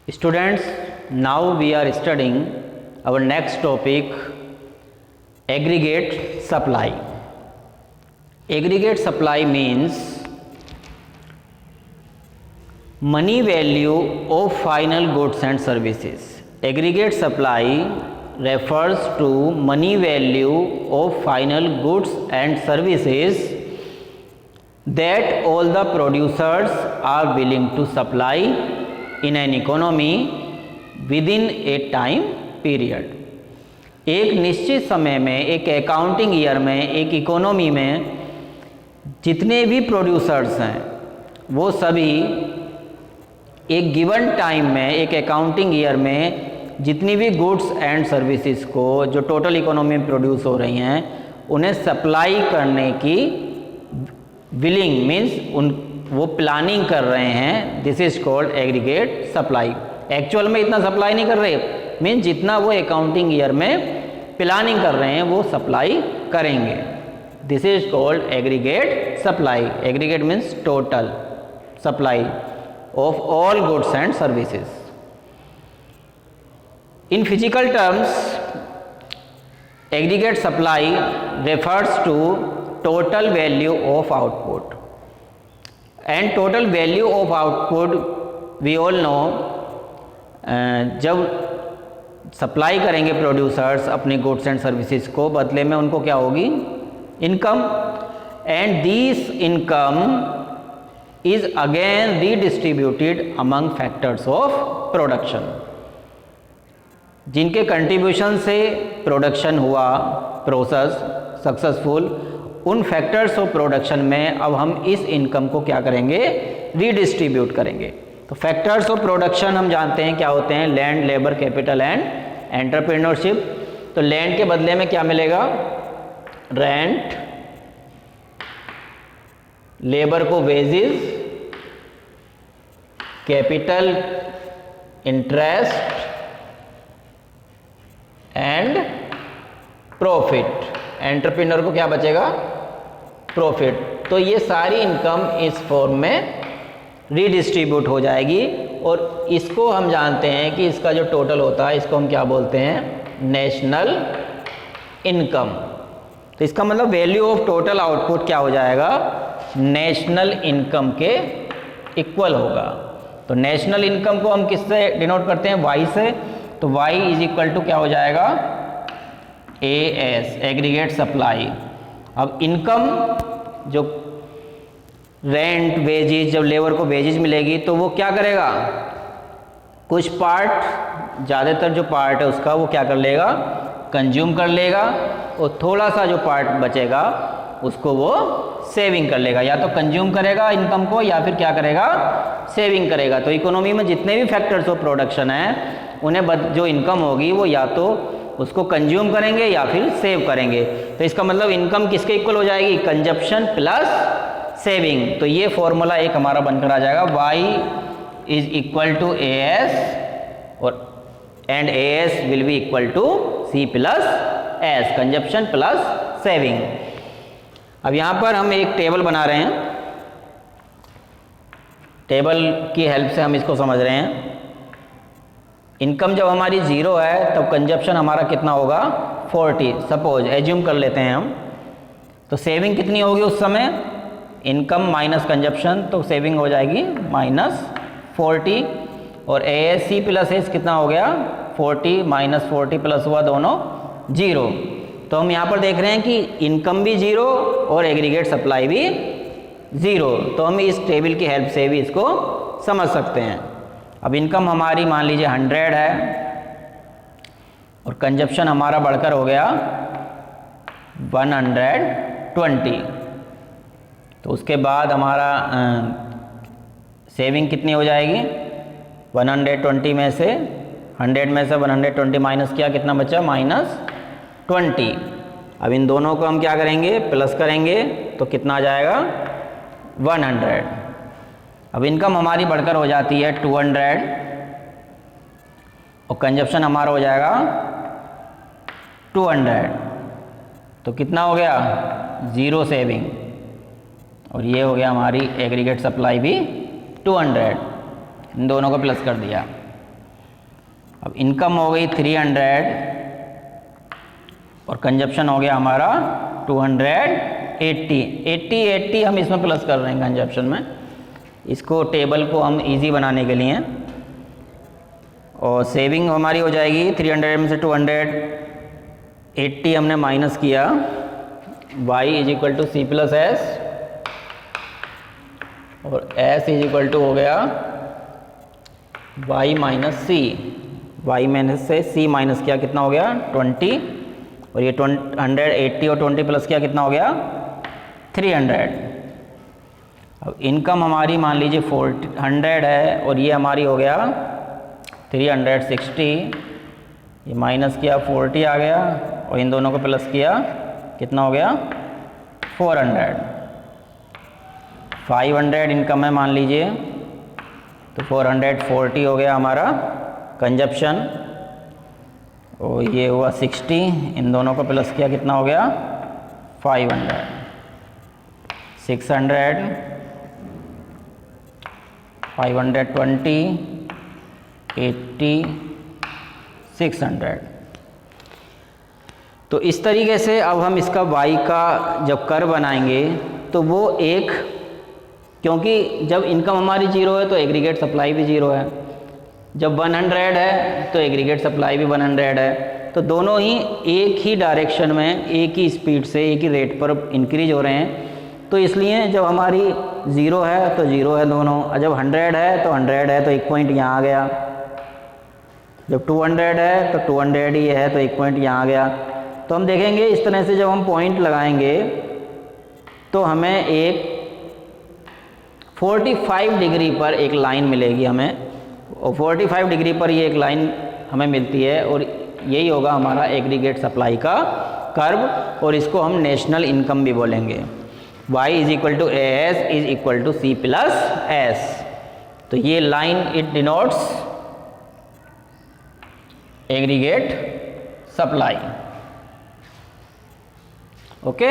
Students, now we are studying our next topic, aggregate supply. Aggregate supply means money value of final goods and services. Aggregate supply refers to money value of final goods and services that all the producers are willing to supply in an economy within a time period. एक निश्चित समय में, एक accounting year में, एक economy में जितने भी प्रोड्यूसर्स हैं वो सभी एक गिवन टाइम में, एक अकाउंटिंग ईयर में जितनी भी गुड्स एंड सर्विसेज को जो टोटल इकोनॉमी में प्रोड्यूस हो रही हैं उन्हें सप्लाई करने की विलिंग मीन्स वो प्लानिंग कर रहे हैं. This is called aggregate supply. Actual में इतना सप्लाई नहीं कर रहे, मीन्स जितना वो अकाउंटिंग ईयर में प्लानिंग कर रहे हैं वो सप्लाई करेंगे. This is called aggregate supply. Aggregate means total supply of all goods and services. In physical terms, aggregate supply refers to total value of output, and total value of output we all know. जब supply करेंगे producers अपनी goods and services को, बदले में उनको क्या होगी? Income. And this income is again redistributed among factors of production. जिनके कंट्रीब्यूशन से प्रोडक्शन हुआ, प्रोसेस सक्सेसफुल, उन फैक्टर्स ऑफ प्रोडक्शन में अब हम इस इनकम को क्या करेंगे? रीडिस्ट्रीब्यूट करेंगे. तो फैक्टर्स ऑफ प्रोडक्शन हम जानते हैं क्या होते हैं? Land, labour, capital and entrepreneurship. तो लैंड के बदले में क्या मिलेगा? रेंट. लेबर को wages, capital interest and profit. Entrepreneur को क्या बचेगा? प्रॉफिट. तो ये सारी इनकम इस फॉर्म में रीडिस्ट्रीब्यूट हो जाएगी और इसको हम जानते हैं कि इसका जो टोटल होता है इसको हम क्या बोलते हैं? National income. तो इसका मतलब वैल्यू ऑफ टोटल आउटपुट क्या हो जाएगा? नेशनल इनकम के इक्वल होगा. तो नेशनल इनकम को हम किससे डिनोट करते हैं? वाई से. तो वाई इज इक्वल टू क्या हो जाएगा? A S, aggregate supply. अब इनकम जो रेंट, वेजेज, जब लेबर को वेजेज मिलेगी तो वो क्या करेगा? कुछ पार्ट, ज़्यादातर जो पार्ट है उसका वो क्या कर लेगा? कंज्यूम कर लेगा और थोड़ा सा जो पार्ट बचेगा उसको वो सेविंग कर लेगा. या तो कंज्यूम करेगा इनकम को या फिर क्या करेगा? सेविंग करेगा. तो इकोनॉमी में जितने भी फैक्टर्स ऑफ प्रोडक्शन हैं उन्हें जो इनकम होगी वो या तो उसको कंज्यूम करेंगे या फिर सेव करेंगे. तो इसका मतलब इनकम किसके इक्वल हो जाएगी? Consumption plus saving. तो ये फॉर्मूला एक हमारा बनकर आ जाएगा, y is equal to A S और and A S will be equal to C plus S, consumption plus saving. अब यहाँ पर हम एक टेबल बना रहे हैं. टेबल की हेल्प से हम इसको समझ रहे हैं. इनकम जब हमारी ज़ीरो है तब कंजप्शन हमारा कितना होगा? 40. सपोज एज्यूम कर लेते हैं हम. तो सेविंग कितनी होगी उस समय? इनकम माइनस कंजप्शन, तो सेविंग हो जाएगी माइनस 40. और A S C plus S कितना हो गया? 40 माइनस 40 प्लस हुआ दोनों 0. तो हम यहाँ पर देख रहे हैं कि इनकम भी 0 और एग्रीगेट सप्लाई भी 0. तो हम इस टेबल की हेल्प से भी इसको समझ सकते हैं. अब इनकम हमारी मान लीजिए 100 है और कंजप्शन हमारा बढ़कर हो गया 120. तो उसके बाद हमारा सेविंग कितनी हो जाएगी? 120 में से 100 में से 120 माइनस किया, कितना बचा? -20. अब इन दोनों को हम क्या करेंगे? प्लस करेंगे तो कितना आ जाएगा? 100. अब इनकम हमारी बढ़कर हो जाती है 200 और कंजप्शन हमारा हो जाएगा 200. तो कितना हो गया? 0 सेविंग. और ये हो गया हमारी एग्रीगेट सप्लाई भी 200. इन दोनों को प्लस कर दिया. अब इनकम हो गई 300 और कंजप्शन हो गया हमारा 280। 80 हम इसमें प्लस कर रहे हैं कंजप्शन में, इसको टेबल को हम इजी बनाने के लिए। और सेविंग हमारी हो जाएगी 300 में से 280 हमने माइनस किया, y is equal to C plus S और s इज इक्वल टू हो गया y minus C. y minus से c माइनस किया कितना हो गया 20 और ये 180 और 20 प्लस किया कितना हो गया 300। अब इनकम हमारी मान लीजिए 100 है और ये हमारी हो गया 360, ये माइनस किया 40 आ गया और इन दोनों को प्लस किया कितना हो गया 400। 500 इनकम है मान लीजिए, तो 440 हो गया हमारा कंजप्शन और ये हुआ 60, इन दोनों को प्लस किया कितना हो गया 500। 600, 520, 80, 600। तो इस तरीके से अब हम इसका y का जब कर्व बनाएंगे तो वो एक, क्योंकि जब इनकम हमारी 0 है तो एग्रीगेट सप्लाई भी 0 है, जब 100 है तो एग्रीगेट सप्लाई भी 100 है, तो दोनों ही एक ही डायरेक्शन में एक ही स्पीड से एक ही रेट पर इंक्रीज हो रहे हैं। तो इसलिए जब हमारी 0 है तो 0 है दोनों, और जब 100 है तो 100 है तो एक पॉइंट यहाँ आ गया, जब 200 है तो 200 ही है तो एक पॉइंट यहाँ आ गया। तो हम देखेंगे इस तरह से जब हम पॉइंट लगाएंगे तो हमें एक 45 डिग्री पर एक लाइन मिलेगी हमें, और 45 डिग्री पर ये एक लाइन हमें मिलती है और यही होगा हमारा एग्रीगेट सप्लाई का कर्व, और इसको हम नेशनल इनकम भी बोलेंगे। y is equal to AS is equal to C plus S। तो ये line it denotes aggregate supply. Okay.